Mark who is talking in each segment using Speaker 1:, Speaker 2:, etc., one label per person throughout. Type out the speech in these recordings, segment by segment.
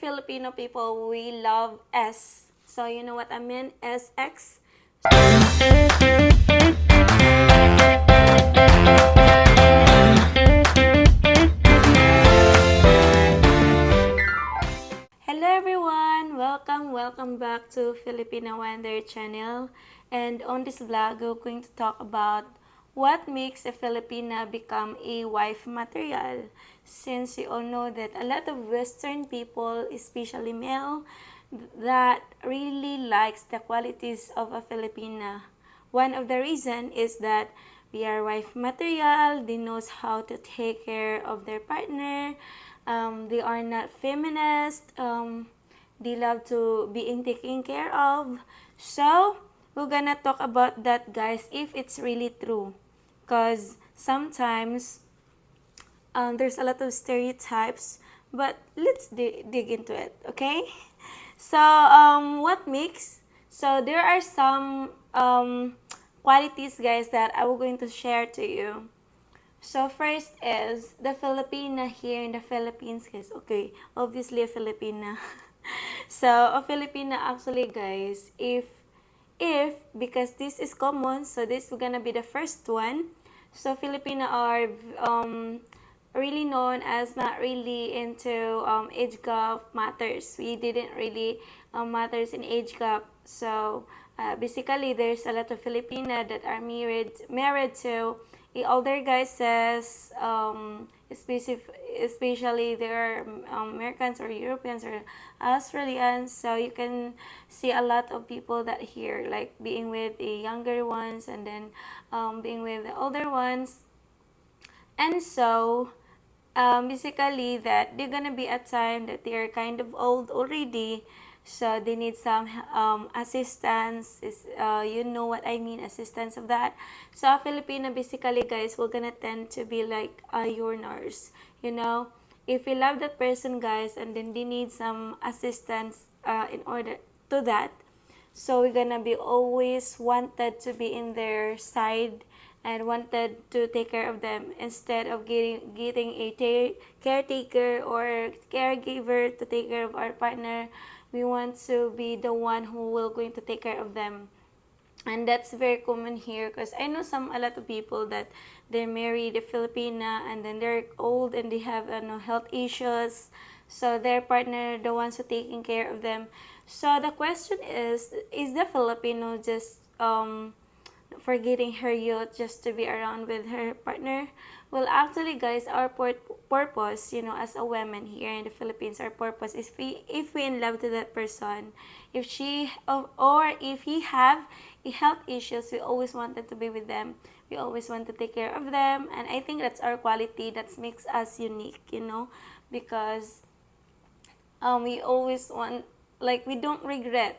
Speaker 1: Filipino people, we love S. So you know what I mean? SX. Hello everyone! Welcome back to Filipina Wanderer channel. And on this vlog, we're going to talk about what makes a Filipina become a wife material. Since we all know that a lot of Western people, especially male, that really likes the qualities of a Filipina. One of the reason is that we are wife material. They knows how to take care of their partner. They are not feminist. They love to being taken care of. So we're gonna talk about that, guys, if it's really true. Because sometimes there's a lot of stereotypes, but let's dig into it, okay? So what makes? So there are some qualities, guys, that I will going to share to you. So first is the Filipina here in the Philippines, guys. Okay, obviously a Filipina. So a Filipina actually, guys, if because this is common, so this is gonna be the first one. So Filipina are really known as not really into age gap matters. We didn't really matters in age gap. So basically, there's a lot of Filipina that are married to older guys, says especially they're Americans or Europeans or Australians. So you can see a lot of people that here like being with the younger ones and then being with the older ones. And so basically that they're gonna be a time that they're kind of old already, so they need some assistance. You know what I mean, assistance of that. So Filipino basically, guys, we're gonna tend to be like your nurse, you know. If you love that person, guys, and then they need some assistance in order to that, so we're gonna be always wanted to be in their side and wanted to take care of them instead of getting a caretaker or caregiver to take care of our partner. We want to be the one who will going to take care of them. And that's very common here because I know a lot of people that they're married a Filipina and then they're old and they have health issues, so their partner the ones who taking care of them. So the question is the Filipino just forgetting her youth just to be around with her partner? Well, actually, guys, our purpose, as a woman here in the Philippines, our purpose is if we in love to that person, if she or if he have a health issues, we always wanted to be with them. We always want to take care of them, and I think that's our quality that makes us unique, because we always want, like, we don't regret,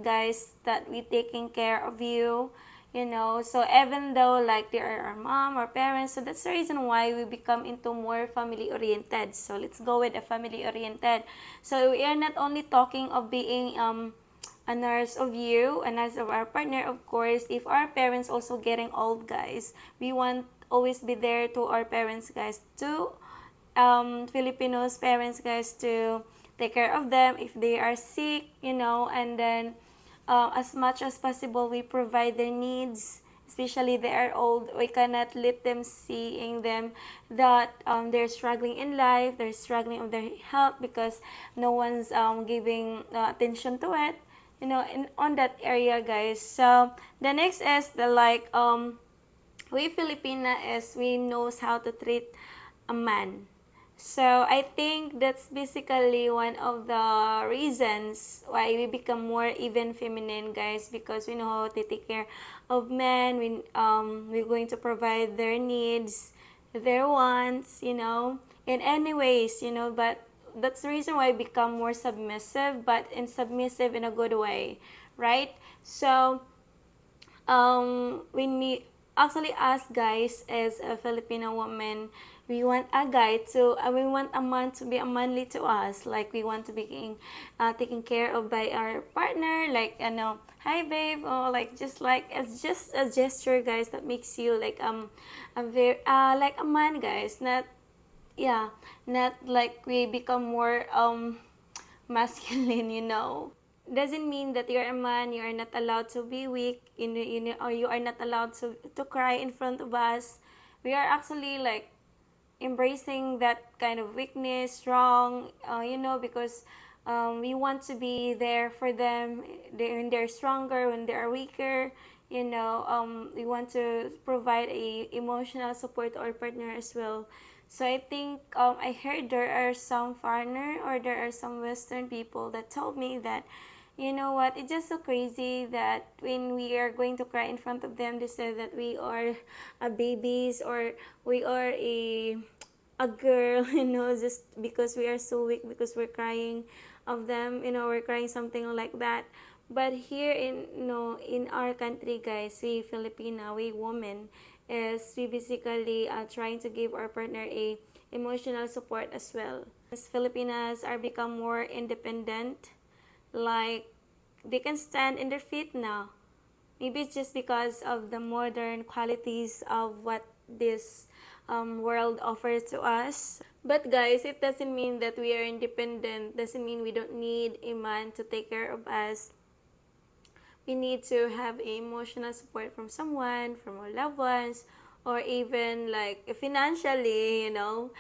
Speaker 1: guys, that we taking care of you, so even though like they are our mom or parents, so that's the reason why we become into more family oriented. So let's go with a family oriented. So we are not only talking of being a nurse of you, a nurse of our partner. Of course, if our parents also getting old, guys, we want always be there to our parents, guys, to Filipinos parents, guys, to take care of them if they are sick, and then as much as possible we provide their needs, especially they are old. We cannot let them seeing them that they're struggling in life, they're struggling with their health because no one's giving attention to it, on that area, guys. So the next is the we Filipina is we knows how to treat a man. So I think that's basically one of the reasons why we become more even feminine, guys, because we know how to take care of men. We're going to provide their needs, their wants, in any ways, but that's the reason why we become more submissive, but submissive in a good way, right? So we need actually us, guys, as a Filipino woman, we want a guy to we want a man to be a manly to us, like we want to be taken care of by our partner, like hi babe, or like just like it's just a gesture, guys, that makes you like a very like a man, guys, not Yeah, not like we become more masculine, you know. Doesn't mean that you're a man, you are not allowed to be weak, or you are not allowed to cry in front of us. We are actually like embracing that kind of weakness, strong, because we want to be there for them when they're stronger, when they are weaker. We want to provide a emotional support to our partner as well. So I think I heard there are some foreigner or there are some Western people that told me that, you know what, it's just so crazy that when we are going to cry in front of them, they say that we are babies, or we are a girl, just because we are so weak, because we're crying of them, we're crying something like that. But here in our country, guys, we Filipina, we women, is we basically trying to give our partner a emotional support as well. As Filipinas are become more independent, like they can stand in their feet now. Maybe it's just because of the modern qualities of what this world offers to us. But guys, it doesn't mean that we are independent. Doesn't mean we don't need a man to take care of us. We need to have emotional support from someone, from our loved ones, or even like financially, not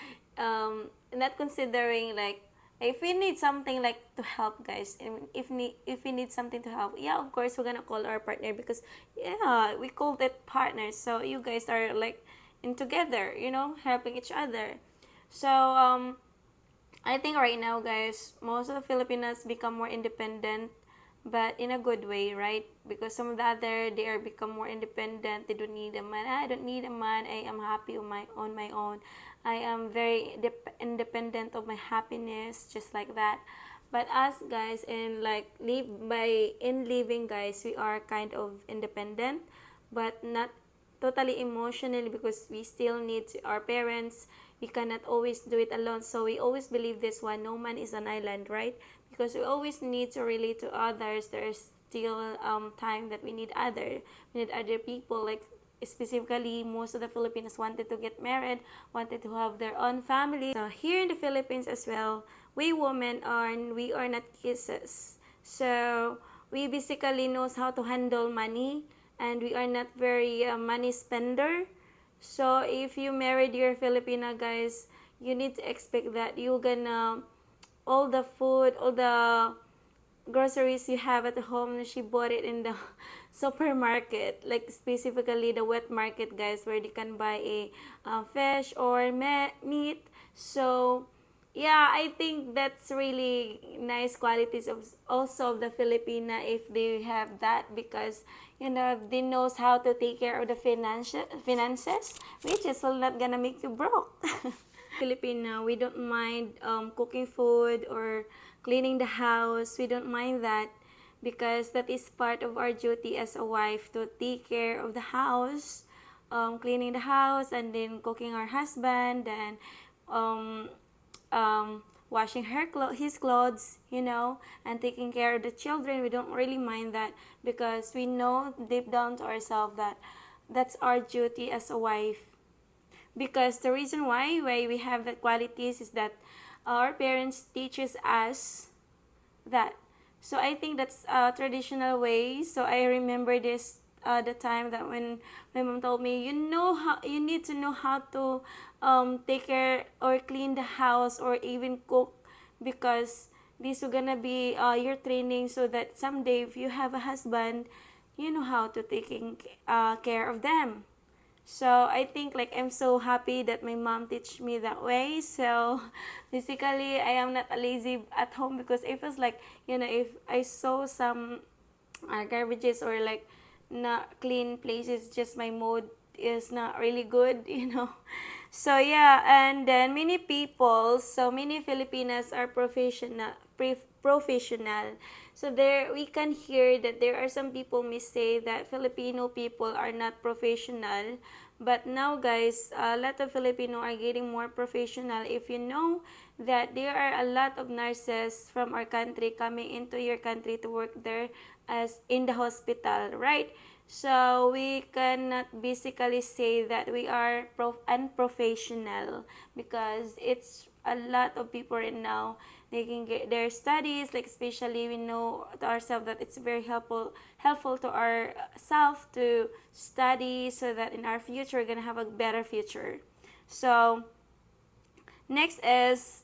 Speaker 1: considering like if we need something like to help, guys, and if we need something to help, yeah, of course we're gonna call our partner, because yeah, we call that partners. So you guys are like in together, helping each other. So I think right now, guys, most of the Filipinos become more independent, but in a good way, right? Because some of the other, they are become more independent. They don't need a man. I don't need a man. I am happy on my own. I am very independent of my happiness, just like that. But us, guys, in living, guys, we are kind of independent, but not totally emotionally, because we still need our parents. We cannot always do it alone. So we always believe this one: no man is an island, right? Because we always need to relate to others. There's still time that we need other people. Like specifically, most of the Filipinos wanted to get married, wanted to have their own family. So here in the Philippines as well, we are not kisses. So we basically knows how to handle money, and we are not very money spender. So if you married your Filipina, guys, you need to expect that you're gonna all the food, all the groceries you have at home, she bought it in the supermarket, like specifically the wet market, guys, where they can buy a fish or meat. So yeah, I think that's really nice qualities of also of the Filipina, if they have that, because they knows how to take care of the finances, which is all not gonna make you broke. Filipina, we don't mind cooking food or cleaning the house. We don't mind that, because that is part of our duty as a wife, to take care of the house, cleaning the house, and then cooking our husband, and um, washing his clothes, and taking care of the children. We don't really mind that, because we know deep down to ourselves that that's our duty as a wife. Because the reason why we have that qualities is that our parents teaches us that. So I think that's a traditional way. So I remember this the time that when my mom told me, you need to know how to take care or clean the house or even cook, because this is gonna be your training, so that someday if you have a husband, you know how to taking care of them. So I think like I'm so happy that my mom teach me that way. So basically I am not a lazy at home, because it was like, if I saw some garbages or like not clean places, just my mood is not really good, So yeah, and then many Filipinas are professional. So there we can hear that there are some people may say that Filipino people are not professional. But now, guys, a lot of Filipino are getting more professional. If you know that there are a lot of nurses from our country coming into your country to work there as in the hospital, right? So we cannot basically say that we are unprofessional, because it's a lot of people right now, they can get their studies, like especially we know to ourselves that it's very helpful to ourselves to study, so that in our future we're gonna have a better future. So next is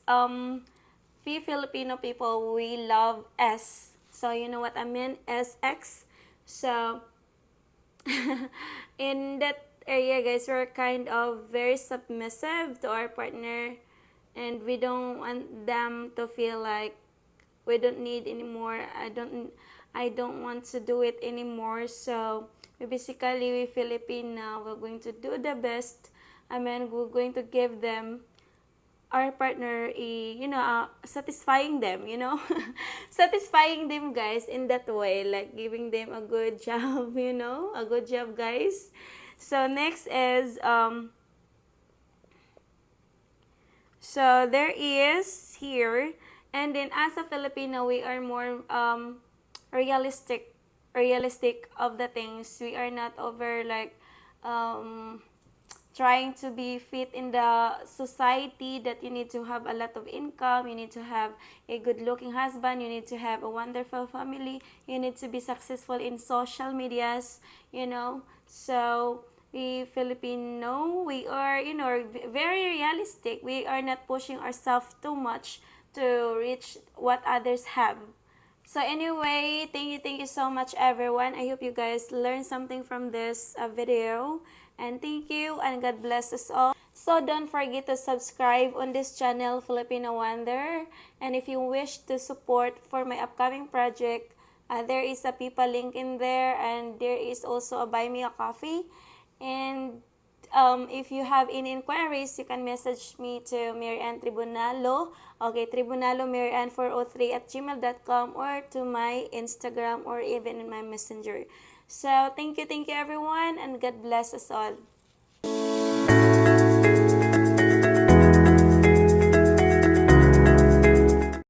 Speaker 1: we Filipino people, we love S. So you know what I mean? SX. So in that area, guys, we're kind of very submissive to our partner, and we don't want them to feel like we don't need anymore. I don't want to do it anymore. So we Filipina, we're going to do the best. I mean, we're going to give them our partner satisfying them, satisfying them, guys, in that way, like giving them a good job, a good job, guys. So next is so there is here, and then as a Filipino, we are more realistic realistic of the things. We are not over like trying to be fit in the society, that you need to have a lot of income, you need to have a good looking husband, you need to have a wonderful family, you need to be successful in social medias, so we Filipino, we are, very realistic. We are not pushing ourselves too much to reach what others have. So anyway, thank you so much, everyone. I hope you guys learned something from this video. And thank you, and God bless us all. So don't forget to subscribe on this channel, Filipina Wanderer. And if you wish to support for my upcoming project, there is a PayPal link in there, and there is also a Buy Me a Coffee. And if you have any inquiries, you can message me to Marianne Tribunalo. Okay, Tribunalo Marianne 403 at gmail.com, or to my Instagram, or even in my messenger. So thank you everyone, and God bless us all.